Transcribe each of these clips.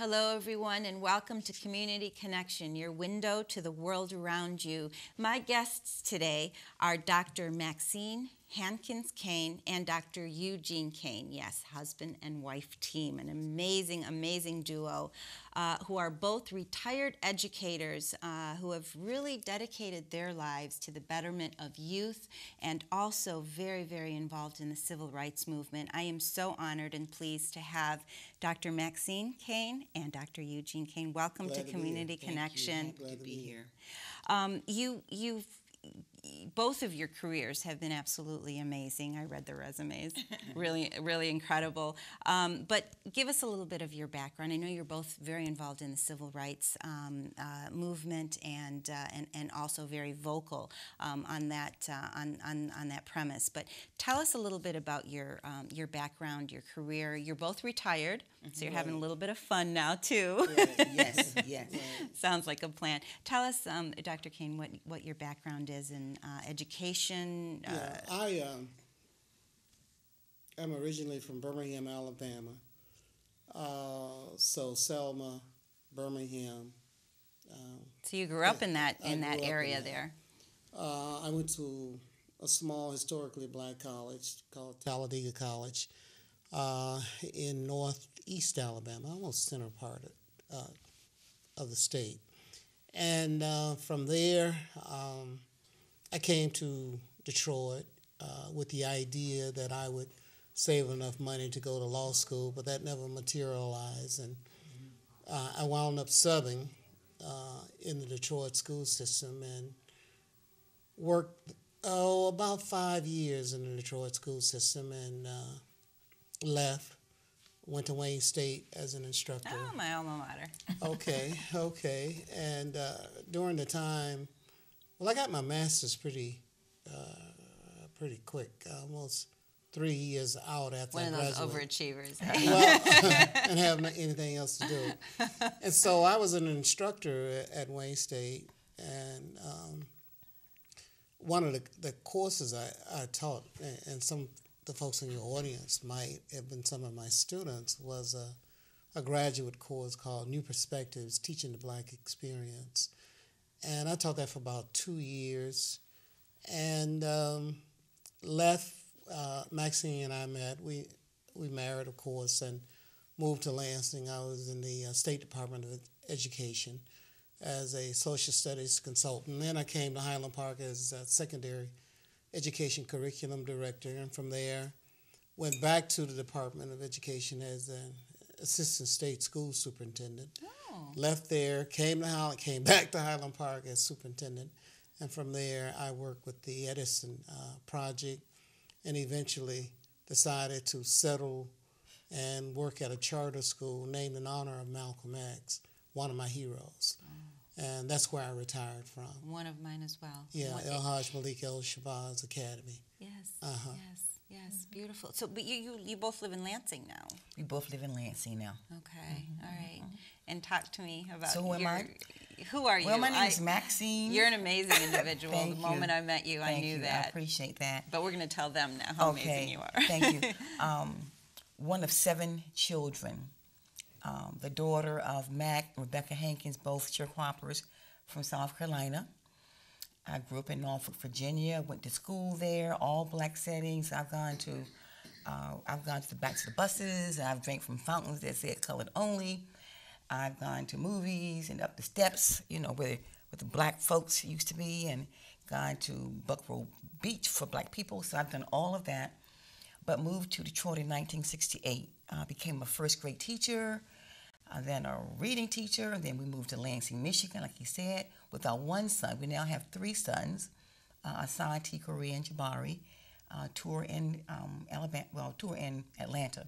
Hello, everyone, and welcome to Community Connection, your window to the world around you. My guests today are Dr. Maxine Cain and Dr. Eugene Cain. Yes, husband and wife team, an amazing, amazing duo who are both retired educators who have really dedicated their lives to the betterment of youth and also very, very involved in the civil rights movement. I am so honored and pleased to have Dr. Maxine Cain and Dr. Eugene Cain. Welcome to Community Connection. Glad to be here. Both of your careers have been absolutely amazing. I read the resumes, really, really incredible. But give us a little bit of your background. I know you're both very involved in the civil rights movement and also very vocal on that premise. But tell us a little bit about your background, your career. You're both retired, so you're having a little bit of fun now too. Yes, yes. Sounds like a plan. Tell us, Dr. Cain, what your background is in education. I am originally from Birmingham, Alabama. So Selma, Birmingham. So you grew up in that area there. I went to a small historically black college called Talladega College in northeast Alabama, almost center part of the state. And from there, I came to Detroit with the idea that I would save enough money to go to law school, but that never materialized. And I wound up subbing in the Detroit school system and worked about 5 years in the Detroit school system and left. Went to Wayne State as an instructor. Oh, my alma mater. Okay. And during the time, well, I got my master's pretty quick, almost 3 years out after I graduated. One of those overachievers. Well, and have anything else to do. And so I was an instructor at Wayne State, and one of the courses I taught, and some the folks in your audience might have been some of my students, was a graduate course called New Perspectives, Teaching the Black Experience. And I taught that for about 2 years and left. Maxine and I met. We married, of course, and moved to Lansing. I was in the State Department of Education as a social studies consultant. Then I came to Highland Park as a secondary education curriculum director, and from there went back to the Department of Education as an assistant state school superintendent. Oh. Left there, came back to Highland Park as superintendent, and from there I worked with the Edison project and eventually decided to settle and work at a charter school named in honor of Malcolm X, one of my heroes. Oh. And that's where I retired from. One of mine as well. Yeah, El Hajj Malik El Shabazz Academy. Yes, yes, beautiful. So, but you both live in Lansing now. We both live in Lansing now. Okay, all right. And talk to me about who am I? Who are you? Well, my name is Maxine. You're an amazing individual. The moment I met you, I knew that. I appreciate that. But we're going to tell them now how amazing you are. Thank you. One of 7 children. The daughter of Mac and Rebecca Hankins, both sharecroppers from South Carolina. I grew up in Norfolk, Virginia. Went to school there, all black settings. I've gone back to the buses. I've drank from fountains that said colored only. I've gone to movies and up the steps, where the black folks used to be, and gone to Buckrow Beach for black people. So I've done all of that, but moved to Detroit in 1968. Became a first grade teacher, then a reading teacher, and then we moved to Lansing, Michigan, like you said, with our one son. We now have 3 sons, Asante, Korea, and Jabari, tour in Atlanta,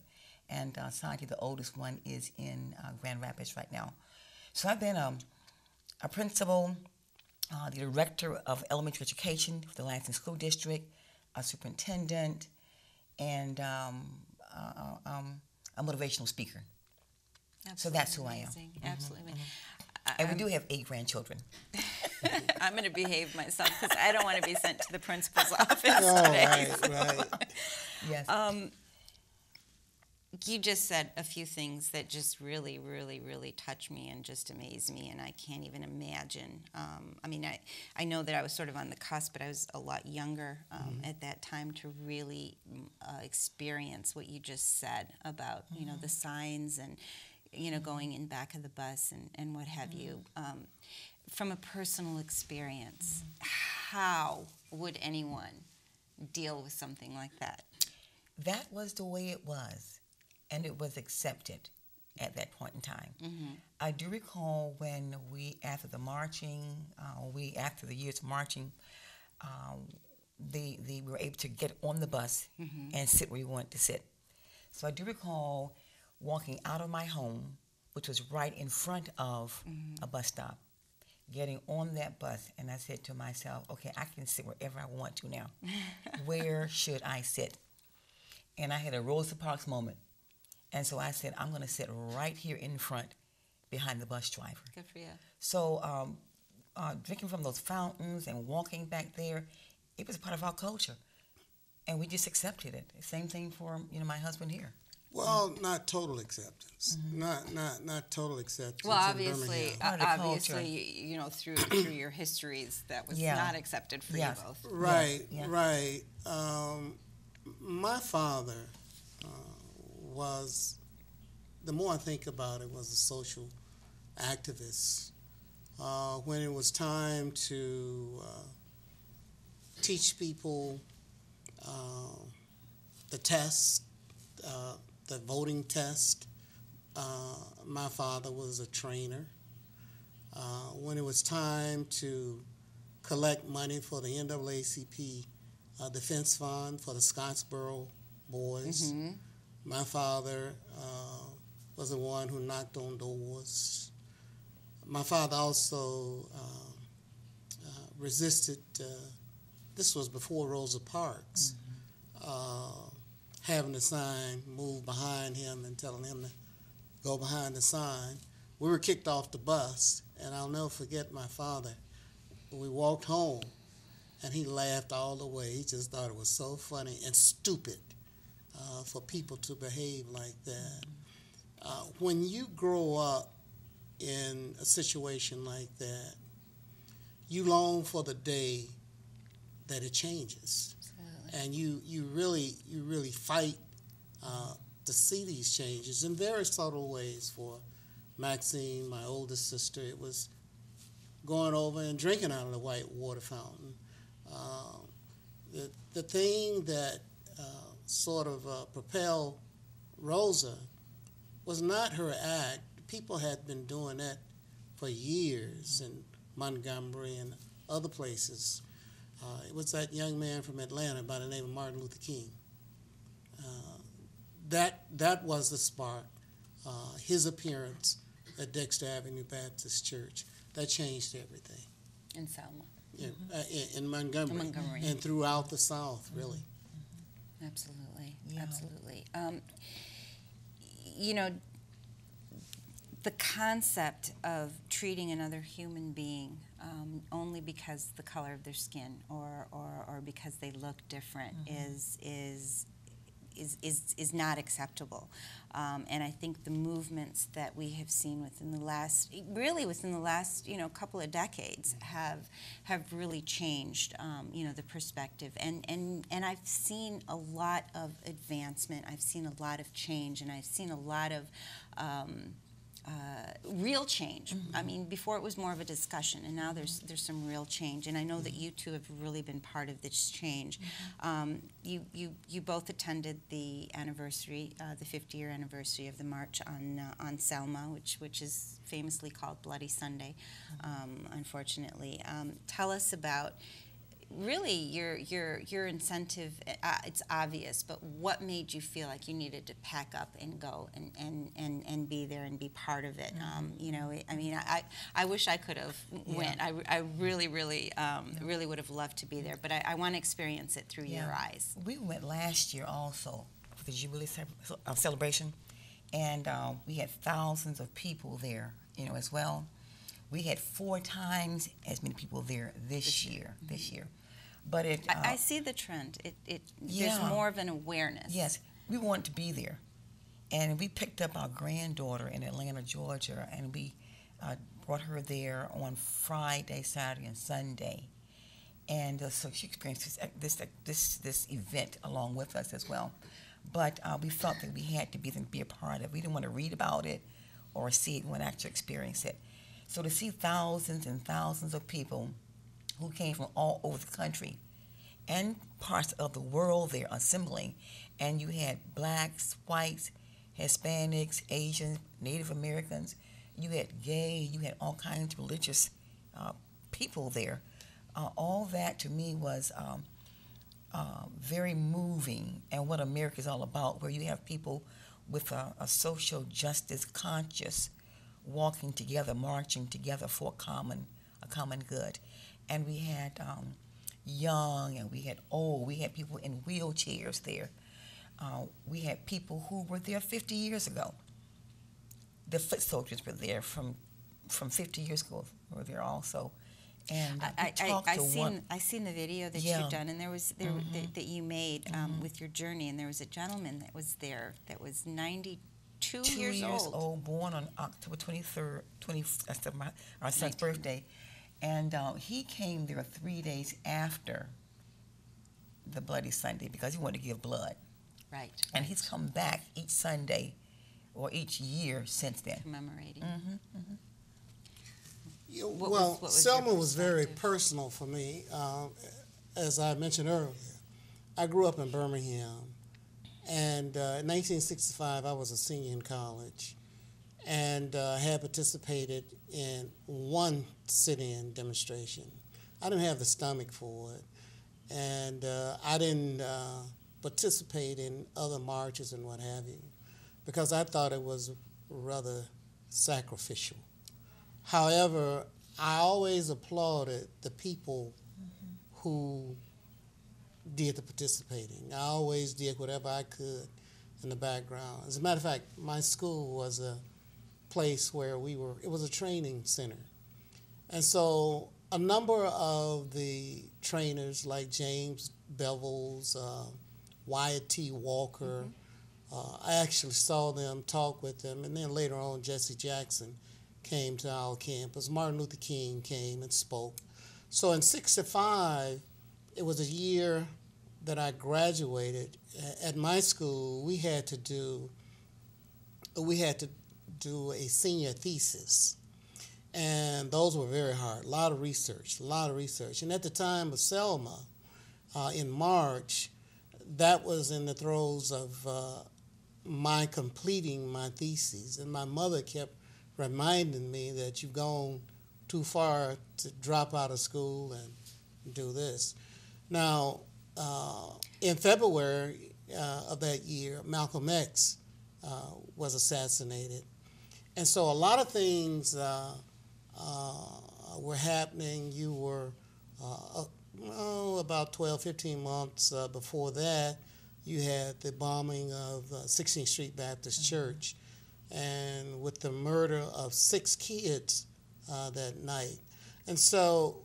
and Asante, the oldest one, is in Grand Rapids right now. So I've been a principal, the director of elementary education for the Lansing School District, a superintendent, and a motivational speaker. Absolutely so that's who amazing. I am. Absolutely. And we do have 8 grandchildren. I'm going to behave myself because I don't want to be sent to the principal's office Oh, today. right. Yes. You just said a few things that just really, really, really touch me and just amaze me, and I can't even imagine. I mean, I know that I was sort of on the cusp, but I was a lot younger at that time to really experience what you just said about, you know, the signs and, you know, going in back of the bus and what have you. From a personal experience, how would anyone deal with something like that? That was the way it was, and it was accepted at that point in time. I do recall when after the marching, after the years of marching, we were able to get on the bus and sit where we wanted to sit. So I do recall walking out of my home, which was right in front of a bus stop, getting on that bus, and I said to myself, okay, I can sit wherever I want to now. Where should I sit? And I had a Rosa Parks moment. And so I said, I'm going to sit right here in front behind the bus driver. Good for you. So drinking from those fountains and walking back there, it was part of our culture. And we just accepted it. Same thing for, you know, my husband here. Well, not total acceptance. Not total acceptance. Well, obviously, you know, through your histories, that was not accepted for you both. Right, right. My father was, the more I think about it, was a social activist. When it was time to teach people the test, the voting test, my father was a trainer. When it was time to collect money for the NAACP Defense Fund for the Scottsboro boys, my father was the one who knocked on doors. My father also resisted, this was before Rosa Parks, having the sign move behind him and telling him to go behind the sign. We were kicked off the bus, and I'll never forget my father. We walked home, and he laughed all the way. He just thought it was so funny and stupid for people to behave like that. When you grow up in a situation like that, you long for the day that it changes. And you really fight to see these changes in very subtle ways. For Maxine, my oldest sister, it was going over and drinking out of the white water fountain. The thing that sort of propelled Rosa was not her act. People had been doing that for years in Montgomery and other places. It was that young man from Atlanta by the name of Martin Luther King. That was the spark. His appearance at Dexter Avenue Baptist Church, that changed everything. In Selma. In Montgomery. And throughout the South, really. Absolutely, absolutely. You know, the concept of treating another human being only because the color of their skin or because they look different is not acceptable. And I think the movements that we have seen within the last couple of decades have really changed, the perspective. And I've seen a lot of advancement. I've seen a lot of change, and I've seen a lot of real change. I mean, before it was more of a discussion, and now there's some real change. And I know that you two have really been part of this change. You both attended the anniversary, the 50-year anniversary of the march on Selma, which is famously called Bloody Sunday, unfortunately. Tell us about really your incentive. It's obvious, but what made you feel like you needed to pack up and go and be there and be part of it? I mean, I wish I could have went. I really would have loved to be there, but I want to experience it through your eyes. We went last year also for the Jubilee celebration, and we had thousands of people there, as well. We had 4 times as many people there this year. But I see the trend. There's more of an awareness. Yes, we want to be there. And we picked up our granddaughter in Atlanta, Georgia, and we brought her there on Friday, Saturday, and Sunday. And so she experienced this event along with us as well. But we felt that we had to be a part of it. We didn't want to read about it or see it. We wanted to actually experience it. So to see thousands and thousands of people who came from all over the country and parts of the world there assembling, and you had blacks, whites, Hispanics, Asians, Native Americans, you had gay, you had all kinds of religious people there. All that to me was very moving, and what America is all about, where you have people with a social justice conscious walking together, marching together for a common good. And we had young and we had old. We had people in wheelchairs there. We had people who were there 50 years ago. The foot soldiers were there from 50 years ago. Were there also. And I seen the video that you've done, and there was that you made with your journey, and there was a gentleman that was there that was 92 years old, born on October 23rd, that's our son's birthday, and he came there 3 days after the Bloody Sunday because he wanted to give blood. Right. And he's come back each Sunday or each year since then. Commemorating. Selma was very personal for me. As I mentioned earlier, I grew up in Birmingham, and in 1965 I was a senior in college, and had participated in one sit-in demonstration. I didn't have the stomach for it, and I didn't participate in other marches and what have you, because I thought it was rather sacrificial. However, I always applauded the people who did the participating. I always did whatever I could in the background. As a matter of fact, my school was a place where it was a training center. And so a number of the trainers like James Bevel's, Wyatt T. Walker, I actually saw them, talk with them, and then later on Jesse Jackson came to our campus. Martin Luther King came and spoke. So in 65, it was a year that I graduated. At my school, we had to do a senior thesis. And those were very hard, a lot of research. And at the time of Selma, in March, that was in the throes of my completing my thesis. And my mother kept reminding me that you've gone too far to drop out of school and do this. Now, in February of that year, Malcolm X was assassinated. And so a lot of things were happening. You were about 12, 15 months before that, you had the bombing of 16th Street Baptist Church, and with the murder of 6 kids that night. And so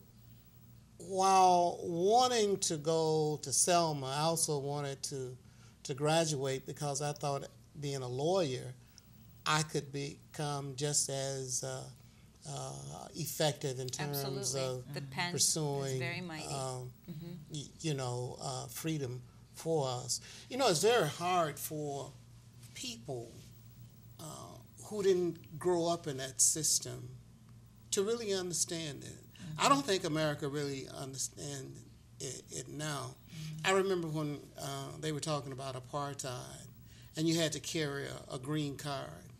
while wanting to go to Selma, I also wanted to graduate because I thought being a lawyer, I could become just as effective in terms of the pen pursuing is very mighty. Freedom for us. You know, it's very hard for people who didn't grow up in that system to really understand it. I don't think America really understands it now. I remember when they were talking about apartheid, and you had to carry a green card.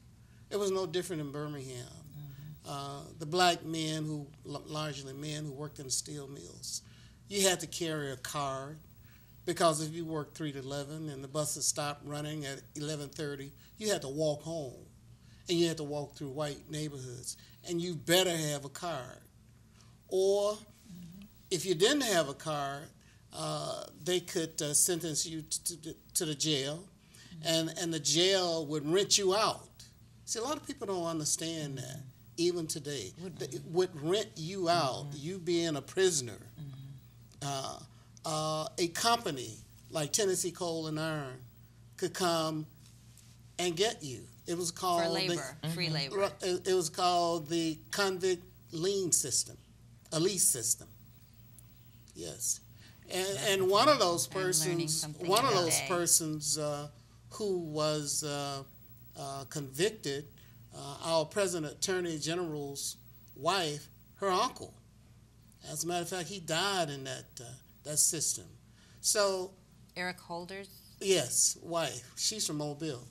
It was no different in Birmingham. The black men, largely men who worked in steel mills, you had to carry a card because if you worked 3 to 11 and the buses stopped running at 11:30, you had to walk home, and you had to walk through white neighborhoods, and you better have a card. Or if you didn't have a card, they could sentence you to the jail, and the jail would rent you out. See, a lot of people don't understand that, even today. It would rent you out, you being a prisoner. A company like Tennessee Coal and Iron could come and get you. It was called for labor, free labor. It was called the convict lien system, a lease system. Yes, and one of those persons, who was convicted, our present Attorney General's wife, her uncle. As a matter of fact, he died in that system. So Eric Holder's? Yes, wife. She's from Mobile.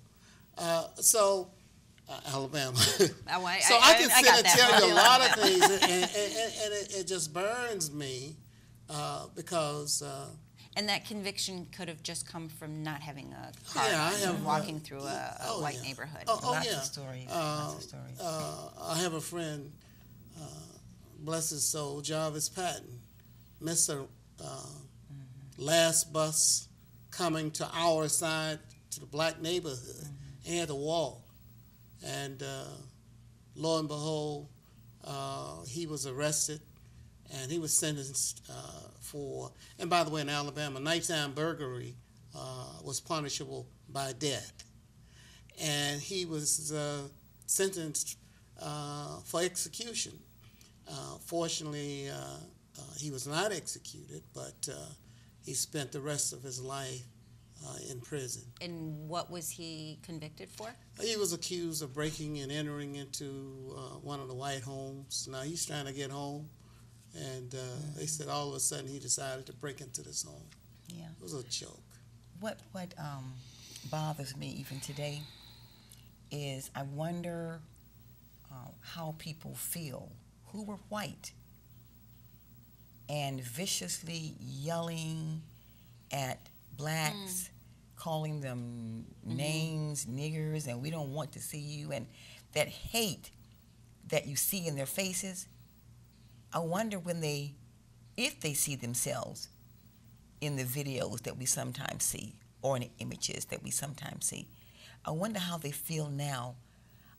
Alabama. So I can sit and tell you a lot of things, and it just burns me because... and that conviction could have just come from not having a car, walking through a white neighborhood. Lots of stories. I have a friend, bless his soul, Jarvis Patton, missed the last bus coming to our side, to the black neighborhood. He had to walk. And lo and behold, he was arrested, and he was sentenced for, and by the way, in Alabama, nighttime burglary was punishable by death. And he was sentenced for execution. Fortunately, he was not executed, but he spent the rest of his life in prison. And what was he convicted for? He was accused of breaking and entering into one of the white homes. Now he's trying to get home, and they said all of a sudden he decided to break into this home. Yeah, it was a joke. What bothers me even today is I wonder how people feel who were white and viciously yelling at blacks, calling them names, niggers, and we don't want to see you, and that hate that you see in their faces. I wonder if they see themselves in the videos that we sometimes see or in the images that we sometimes see. I wonder how they feel now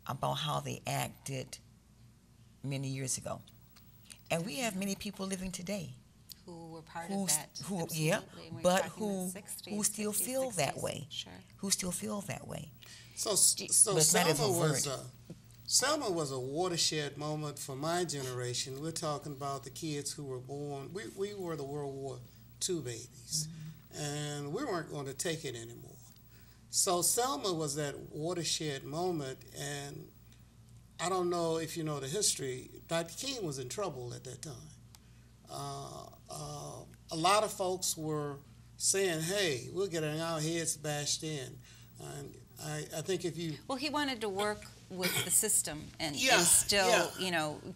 about how they acted many years ago. And we have many people living today who were part of that. Who still feel that way. Sure. Who still feel that way. So Selma was a watershed moment for my generation. We're talking about the kids who were born. We were the World War II babies, and we weren't going to take it anymore. So Selma was that watershed moment, and I don't know if you know the history. Dr. King was in trouble at that time. A lot of folks were saying, hey, we're getting our heads bashed in. And I think if you... Well, he wanted to work with the system and still,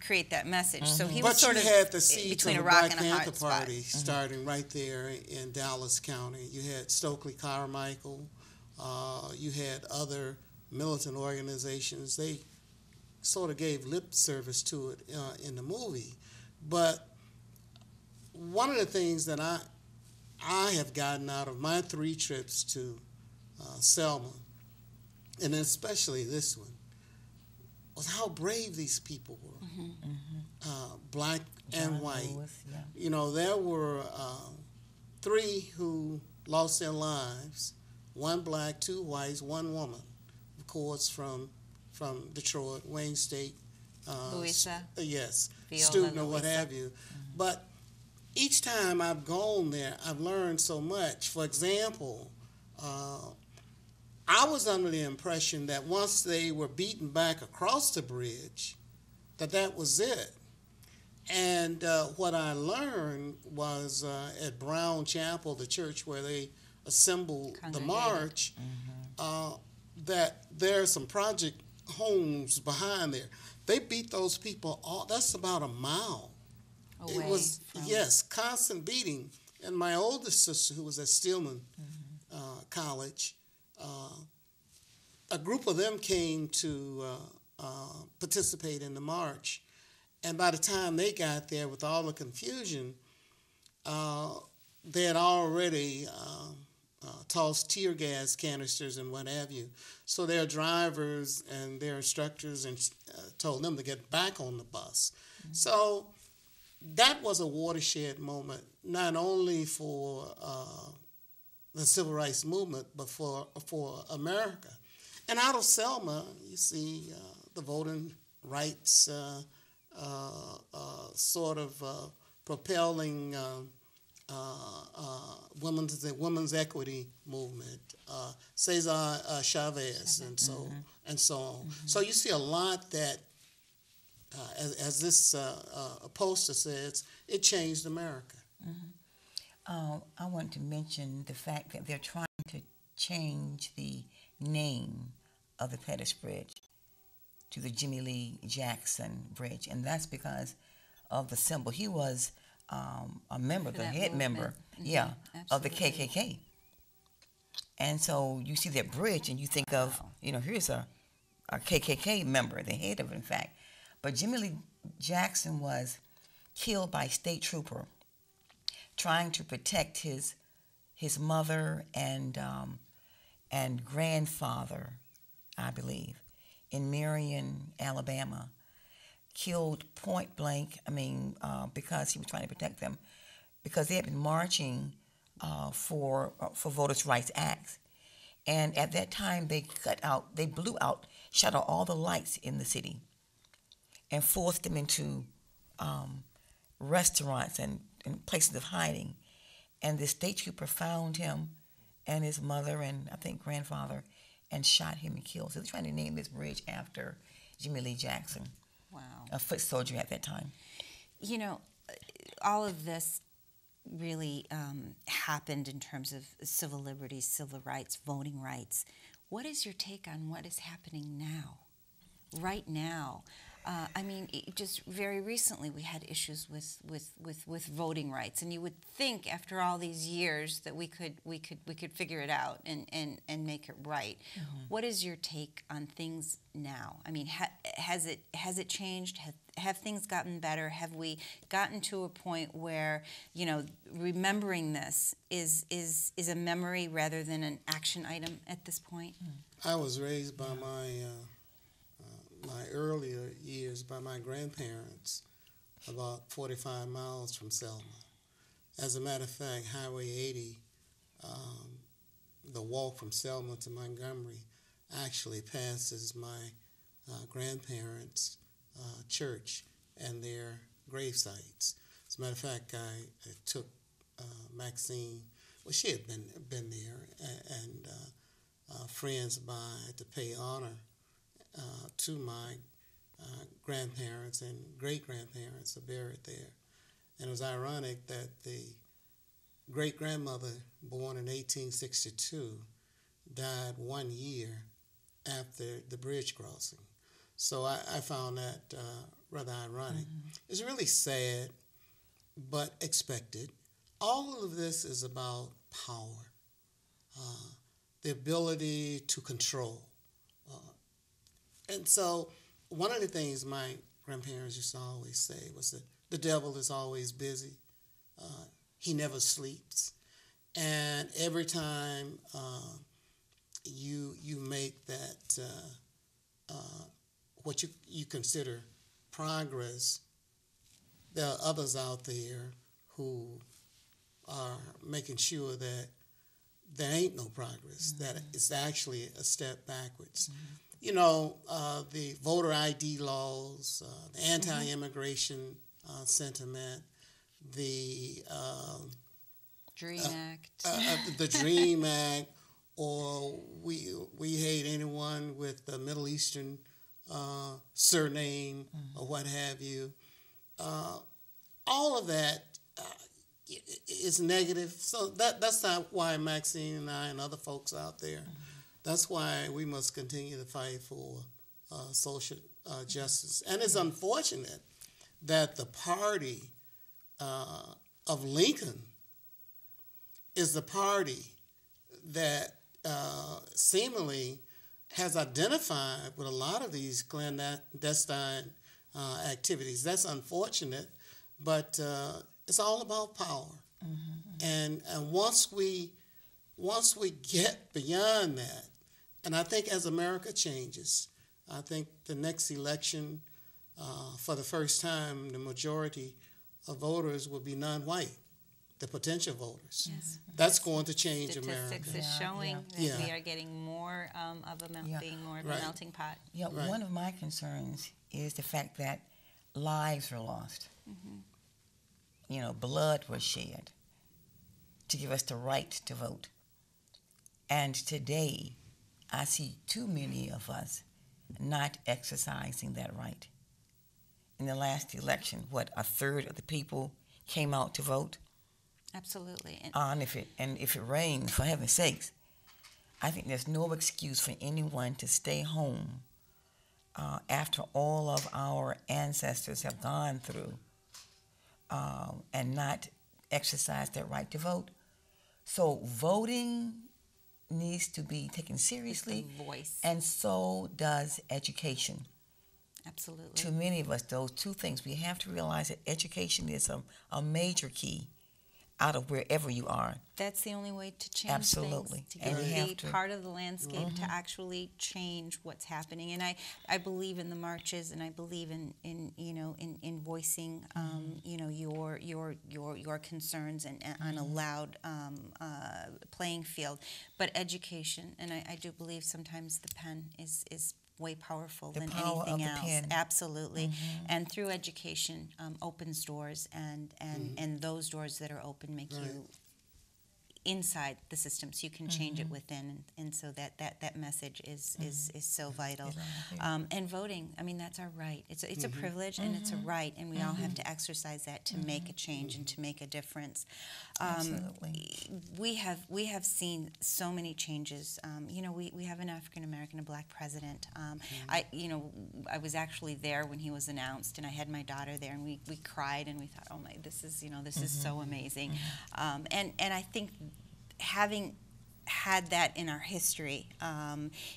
create that message. So he was sort of had the seeds between of a the rock Black and a hard Panther spot. Party starting right there in Dallas County. You had Stokely Carmichael. You had other militant organizations. They sort of gave lip service to it in the movie. But one of the things that I have gotten out of my 3 trips to Selma, and especially this one, was how brave these people were, black and white. Lewis, there were 3 who lost their lives, 1 black, 2 whites, 1 woman, of course, from Detroit, Wayne State. Louisa? Yes, Viola student or Louisa. what have you. But each time I've gone there, I've learned so much. For example, I was under the impression that once they were beaten back across the bridge, that was it. And what I learned was at Brown Chapel, the church where they assembled the march, that there are some project homes behind there. They beat those people all. That's about a mile. It was, constant beating. And my oldest sister, who was at Stillman College, a group of them came to participate in the march. And by the time they got there, with all the confusion, they had already tossed tear gas canisters and what have you. So their drivers and their instructors told them to get back on the bus. So that was a watershed moment, not only for the civil rights movement, but for America. And out of Selma, you see the voting rights sort of propelling women's equity movement, Cesar Chavez, and so on. Mm-hmm. So you see a lot that, as this poster says, it changed America. Mm-hmm. I want to mention the fact that they're trying to change the name of the Pettus Bridge to the Jimmy Lee Jackson Bridge, and that's because of the symbol. He was a member, the head member, of the KKK. And so you see that bridge and you think of, here's a KKK member, the head of it, in fact. But Jimmy Lee Jackson was killed by a state trooper trying to protect his mother and grandfather, I believe, in Marion, Alabama. Killed point blank, because he was trying to protect them, because they had been marching for Voters' Rights Acts. And at that time, shut out all the lights in the city and forced them into restaurants and places of hiding. And the state trooper found him and his mother and I think grandfather and shot him and killed. So they're trying to name this bridge after Jimmy Lee Jackson. Wow. A foot soldier at that time. All of this really happened in terms of civil liberties, civil rights, voting rights. What is your take on what is happening now, right now? Just very recently we had issues with voting rights, and you would think after all these years that we could figure it out and make it right. Mm-hmm. What is your take on things now? Has it changed? Have things gotten better? Have we gotten to a point where remembering this is a memory rather than an action item at this point? I was raised by my earlier years by my grandparents about 45 miles from Selma. As a matter of fact, Highway 80, the walk from Selma to Montgomery, actually passes my grandparents' church and their grave sites. As a matter of fact, I took Maxine, well, she had been there, and friends by to pay honor to my grandparents and great-grandparents are buried there. And it was ironic that the great-grandmother, born in 1862, died 1 year after the bridge crossing. So I found that rather ironic. Mm-hmm. It's really sad, but expected. All of this is about power, the ability to control. And so one of the things my grandparents used to always say was that the devil is always busy. He never sleeps. And every time you make that what you consider progress, there are others out there who are making sure that there ain't no progress, mm-hmm. that it's actually a step backwards. Mm-hmm. The voter ID laws, the anti-immigration sentiment, the Dream Act, the Dream Act, or we hate anyone with a Middle Eastern surname or what have you. All of that is negative. So that's not why Maxine and I and other folks out there. That's why we must continue to fight for social justice. And it's unfortunate that the party of Lincoln is the party that seemingly has identified with a lot of these clandestine activities. That's unfortunate, but it's all about power. Mm-hmm. And once we get beyond that, and I think as America changes, I think the next election, for the first time, the majority of voters will be non-white. the potential voters. Yes. That's going to change Statistics America. is showing that Yeah. we are getting more of a being more of a Right. melting pot. Yeah, Right. one of my concerns is the fact that lives are lost. You know, blood was shed to give us the right to vote. And today, I see too many of us not exercising that right. In the last election, what, a third of the people came out to vote? Absolutely. And if it rains, for heaven's sakes, I think there's no excuse for anyone to stay home after all of our ancestors have gone through and not exercise their right to vote. So voting needs to be taken seriously, It's the voice. and so does education. Absolutely. To many of us, those two things, we have to realize that education is a major key out of wherever you are. That's the only way to change Absolutely. things, to And get we to have be to- part of the landscape, to actually change what's happening. And I believe in the marches, and I believe in voicing your concerns and on a loud playing field. But education, and I do believe sometimes the pen is way powerful The than power of anything the else. pen. Absolutely. And through education opens doors, and those doors that are open make you inside the system, so you can change it within, and so that message is so vital. And voting, I mean, that's our right. It's a privilege, and it's a right, and we all have to exercise that to make a change and to make a difference. Absolutely. We have seen so many changes. We have an African American, a black president. I was actually there when he was announced, and I had my daughter there, and we cried, and we thought, oh my, this is so amazing. And I think having had that in our history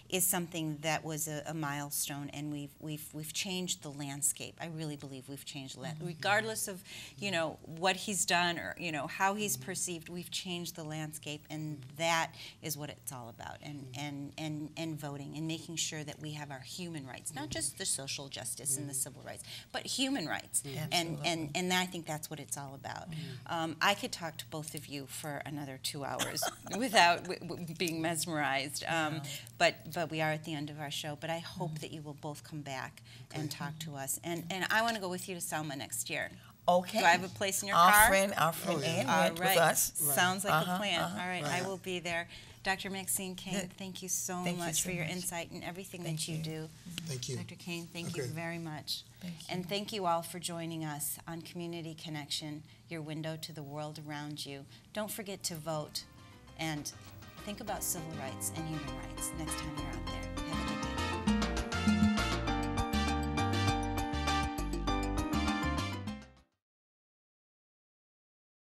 is something that was a milestone, and we've changed the landscape. I really believe we've changed the landscape. Regardless of what he's done or how he's perceived, we've changed the landscape, and that is what it's all about. And voting and making sure that we have our human rights, not just the social justice and the civil rights, but human rights. And I think that's what it's all about. I could talk to both of you for another 2 hours without being mesmerized, but we are at the end of our show. But I hope that you will both come back and talk to us. And I want to go with you to Selma next year. Okay. Do I have a place in your Our car? friend Ann went with us. Sounds like a plan. All right, I Right. will be there. Dr. Maxine Cain, thank you so much for your insight and everything that you do. Thank you. Dr. Cain, thank you Okay. very much. Thank you. And thank you all for joining us on Community Connection, your window to the world around you. Don't forget to vote, and think about civil rights and human rights next time you're out there.